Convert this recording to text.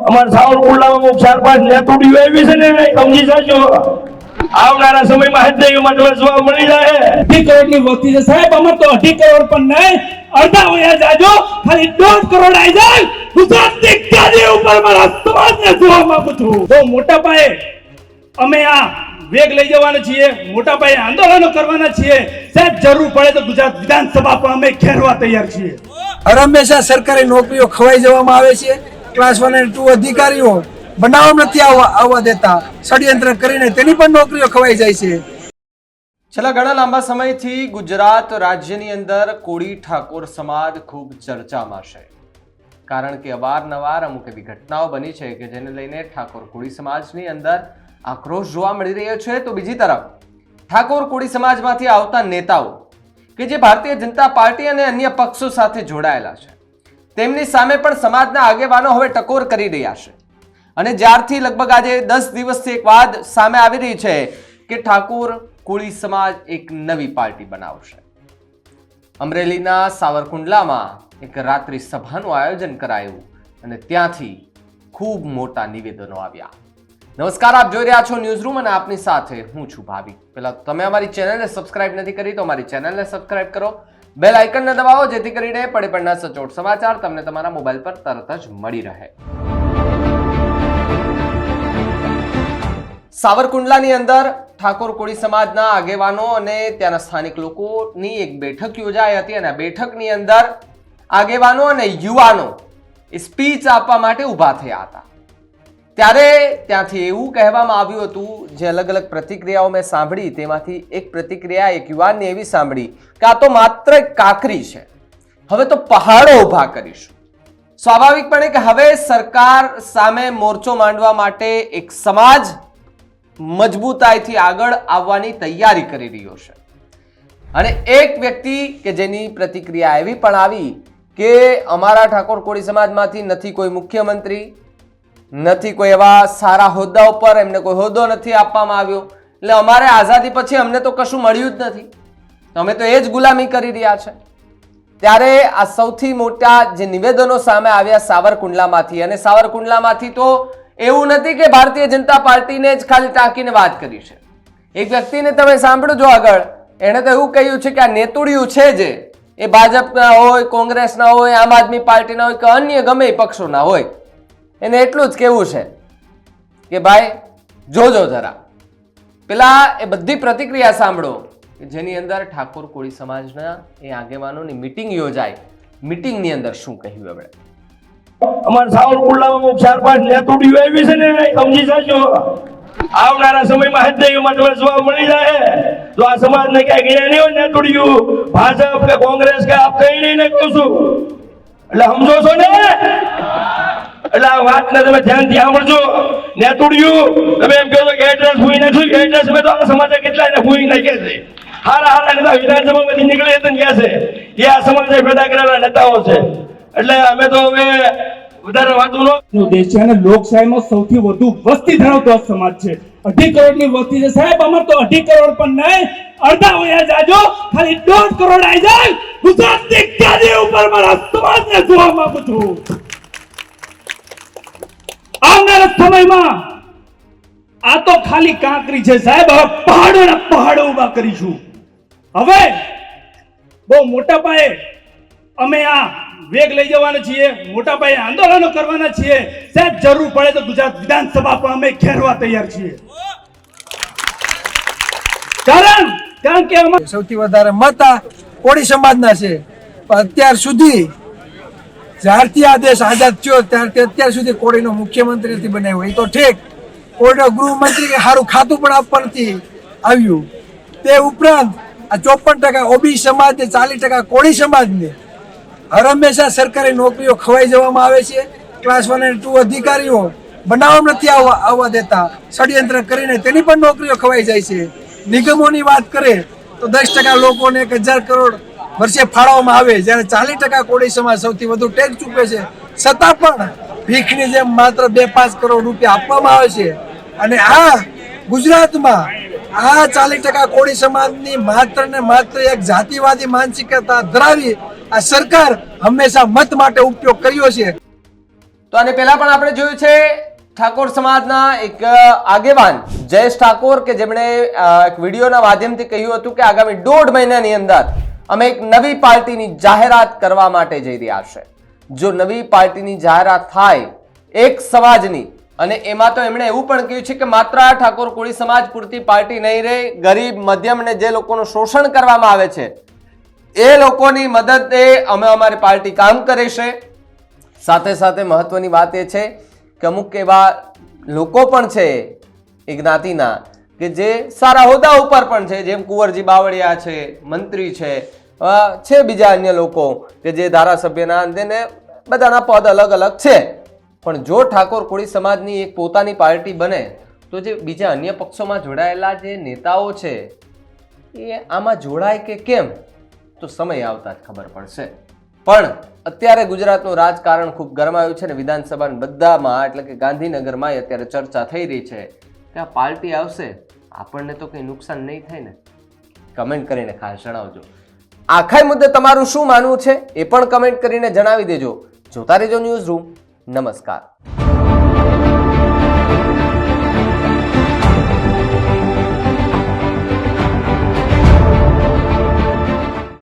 અમારા સાવરકુંડલામાં 4-5 નેતુડીઓ આવી છે ને, સમજી જાજો. આવનારા સમયમાં હૃદયમાં તમને જોવા મળી જાય. 2 કરોડની વસ્તી છે સાહેબ, અમાર તો 2.5 કરોડ પણ નહીં, અડધા વયા જાજો, ખાલી 1.5 કરોડ આવી જાય. ગુજરાતની ગાદી ઉપર મારા સમાજને જોવા માંગુ છું. બહુ મોટા પાયે અમે આ વેગ લઈ જવાના છીએ, મોટા પાયે આંદોલનો કરવાના છીએ સાહેબ. જરૂર પડે તો ગુજરાત વિધાનસભા પણ અમે ઘેરવા તૈયાર છીએ. હંમેશા સરકારી નોકરીઓ ખવાઈ જવામાં આવે છે. ક્લાસ 1 અને 2 અધિકારીઓ બનાવવા નથી આવવા દેતા, ષડયંત્ર કરીને તેની પણ નોકરીઓ ખવાઈ જાય છે. છેલ્લા ઘણા લાંબા સમયથી ગુજરાત રાજ્યની અંદર કોળી ઠાકોર સમાજ ખૂબ ચર્ચામાં છે, કારણ કે અવારનવાર અમુક એવી ઘટનાઓ બની છે કે જેને લઈને ઠાકોર કોળી સમાજની અંદર આક્રોશ જોવા મળી રહ્યો છે. તો બીજી તરફ ઠાકોર કોળી સમાજમાંથી આવતા નેતાઓ કે જે ભારતીય જનતા પાર્ટી અને અન્ય પક્ષો સાથે જોડાયેલા છે, તેમની સામે પણ સમાજના આગેવાનો હવે ટકોર કરી રહ્યા છે. અને જ્યારથી લગભગ આજે 10 દિવસથી એક વાત સામે આવી રહી છે કે ઠાકોર કોળી સમાજ એક નવી પાર્ટી બનાવશે. અમરેલીના સાવરકુંડલામાં એક રાત્રિ સભાનું આયોજન કરાયું અને ત્યાંથી ખૂબ મોટા નિવેદનો આવ્યા. નમસ્કાર, આપ જોઈ રહ્યા છો ન્યૂઝ રૂમ અને આપની સાથે હું છું ભાવિક. પહેલા તમે અમારી ચેનલને સબસ્ક્રાઇબ નથી કરી તો અમારી ચેનલને સબસ્ક્રાઇબ કરો, બેલ આઇકનને દબાવો જેથી કરીને પડે પડના સચોટ સમાચાર તમને તમારા મોબાઈલ પર તરત જ મળી રહે. સાવરકુંડલાની અંદર ઠાકોર કોળી સમાજના આગેવાનો અને ત્યાંના સ્થાનિક લોકોની એક બેઠક યોજાઈ હતી અને આ બેઠકની અંદર આગેવાનો અને યુવાનો સ્પીચ આપવા માટે ઊભા થયા હતા. ત્યારે ત્યાંથી એવું કહેવામાં આવ્યું હતું, જે અલગ અલગ પ્રતિક્રિયાઓ મેં સાંભળી તેમાંથી એક પ્રતિક્રિયા એક યુવાનની એવી સાંભળી કે આ તો માત્ર એક કાંકરી છે, હવે તો પહાડો ઊભા કરીશું. સ્વાભાવિકપણે કે હવે સરકાર સામે મોરચો માંડવા માટે એક સમાજ મજબૂતાઈથી આગળ આવવાની તૈયારી કરી રહ્યો છે. અને એક વ્યક્તિ કે જેની પ્રતિક્રિયા એવી પણ આવી કે અમારા ઠાકોર કોળી સમાજમાંથી નથી કોઈ મુખ્યમંત્રી, નથી કોઈ એવા સારા હોદ્દા ઉપર એમને કોઈ હોદ્દો નથી આપવામાં આવ્યો, એટલે અમારે આઝાદી પછી અમને તો કશું મળ્યું જ નથી, અમે તો એ જ ગુલામી કરી રહ્યા છે. ત્યારે આ સૌથી મોટા જે નિવેદનો સામે આવ્યા સાવરકુંડલામાંથી, અને સાવરકુંડલામાંથી તો એવું નથી કે ભારતીય જનતા પાર્ટીને જ ખાલી ટાંકીને વાત કરી છે. એક વ્યક્તિને તમે સાંભળો જો આગળ, એણે તો એવું કહ્યું છે કે આ નેતુડિયું છે જે એ ભાજપના હોય, કોંગ્રેસના હોય, આમ આદમી પાર્ટીના હોય કે અન્ય ગમે પક્ષોના હોય, એને એટલું જ કહેવું છે કે ભાઈ જોજો જરા. પેલા એ બધી પ્રતિક્રિયા સાંભળો કે જેની અંદર ઠાકોર કોળી સમાજના એ આગેવાનોની મીટિંગ યોજાઈ. મીટિંગની અંદર શું કહ્યું એમણે? અમારા સાવરકુંડલામાં 4-5 નેતુડીઓ આવી છે ને, સમજી જાજો. આવનારા સમયમાં હૃદયમાં તમને જોવા મળી જાય. જો આ સમાજને ક્યાંય ગયા નહીં હોય નેતુડીઓ, ભાજપ કે કોંગ્રેસ કે આપ કઈ નહીં કહું છું, એટલે સમજો છો ને? એટલે આ વાતને તમે ધ્યાનથી સાંભળજો. નેતુડિયું તમે એમ કહો કે એડ્રેસ ભૂઈ નાખ્યું, એડ્રેસ મેં તો આ સમાજે કેટલા ને ભૂઈ નાખ્યા છે. હારા નેતા વિધાનસભામાંથી નીકળે તો ગયા છે, એ આ સમાજે પેદા કરેલા નેતાઓ છે. એટલે અમે તો હવે વધારે વાતો નો દેશ છે અને લોકશાહીમાં સૌથી વધુ વસ્તી ધરાવતો સમાજ છે. 2.5 કરોડની વસ્તી છે સાહેબ, અમાર તો 2.5 કરોડ પણ નહીં, અડધા વયા જાજો, ખાલી 1.5 કરોડ આવી જાય. ગુજરાતની ગાદી ઉપર મારા સમાજને જોવા માંગુ છું. આવનારા સમયમાં આ તો ખાલી કાંકરી છે સાહેબ, હવે પહાડોના પહાડો ઊભા કરીશું. હવે બહુ મોટા પાયે અમે આ વેગ લઈ જવાના છીએ, મોટા પાયે આંદોલનો કરવાના છીએ સાહેબ. જરૂર પડે તો ગુજરાત વિધાનસભા પણ અમે ઘેરવા તૈયાર છીએ. કારણ કે સૌથી વધારે મત કોળી સમાજના છે. પણ અત્યાર સુધી જ્યારથી આ દેશ આઝાદ થયો ત્યારથી અત્યાર સુધી કોળીનો મુખ્યમંત્રી નથી બનાવ્યો. એ તો ઠીક, કોળીનો ગૃહમંત્રી કે સારું ખાતું પણ આપવા નથી આવ્યું. તે ઉપરાંત આ 54% ઓબીસી સમાજને, 40% કોળી સમાજને હંમેશા સરકારી નોકરીઓ ખવાઈ જવામાં આવે છે. ક્લાસ 1 અને 2 અધિકારીઓ બનાવવા નથી આવવા દેતા, ષડયંત્ર કરીને તેની પણ નોકરીઓ ખવાઈ જાય છે. નિગમોની વાત કરે તો 10% લોકોને 1000 કરોડ વર્ષે ફાળવવામાં આવે, જ્યારે 40% કોળી સમાજ સૌથી વધુ ટેક્સ ચૂકવે છે, છતાં પણ ભીખની જેમ માત્ર 2-5 કરોડ રૂપિયા આપવામાં આવે છે. અને આ ગુજરાતમાં આ 40% કોળી સમાજની માત્ર ને માત્ર એક જાતિવાદી માનસિકતા ધરાવી આ સરકાર હંમેશા મત માટે ઉપયોગ કર્યો છે. તો તો આને પહેલા પણ આપણે જોયું છે ઠાકોર સમાજના એક આગેવાન જયેશ ઠાકોર કે જેમણે એક વિડીયોના માધ્યમથી કહ્યું હતું કે આગામી 1.5 મહિનાની અંદર અમે એક નવી પાર્ટીની જાહેરાત કરવા માટે જઈ રહ્યા છે. જો નવી પાર્ટીની જાહેરાત થાય એક સમાજની, અને એમાં તો એમણે એવું પણ કહ્યું છે કે માત્ર આ ઠાકોર કોળી સમાજ પૂરતી પાર્ટી નહીં રહે, ગરીબ મધ્યમ ને જે લોકોનું શોષણ કરવામાં આવે છે એ લોકોની મદદે અમે અમારી પાર્ટી કામ કરે છે. સાથે સાથે મહત્વની વાત એ છે કે અમુક એવા લોકો પણ છે એ જ્ઞાતિના કે જે સારા હોદ્દા ઉપર પણ છે, જેમ કુંવરજી બાવળિયા છે, મંત્રી છે બીજા અન્ય લોકો કે જે ધારાસભ્યના અંદરને બધાના પદ અલગ અલગ છે. પણ જો ઠાકોર કોળી સમાજની એક પોતાની પાર્ટી બને તો જે બીજા અન્ય પક્ષોમાં જોડાયેલા જે નેતાઓ છે એ આમાં જોડાય કે કેમ, તો સમય આવતા જ ખબર પડશે. પણ અત્યારે ગુજરાતનું રાજકારણ ખૂબ ગરમાયું છે ને વિધાનસભાના બધામાં એટલે કે ગાંધીનગરમાં અત્યારે ચર્ચા થઈ રહી છે કે આ પાર્ટી આવશે આપણને તો કંઈ નુકસાન નહીં થાય ને. કમેન્ટ કરીને ખાસ જણાવજો. આખા મુદ્દે તમારું શું માનવું છે એ પણ કમેન્ટ કરીને જણાવી દેજો. જોતા રહેજો ન્યૂઝ રૂમ. નમસ્કાર.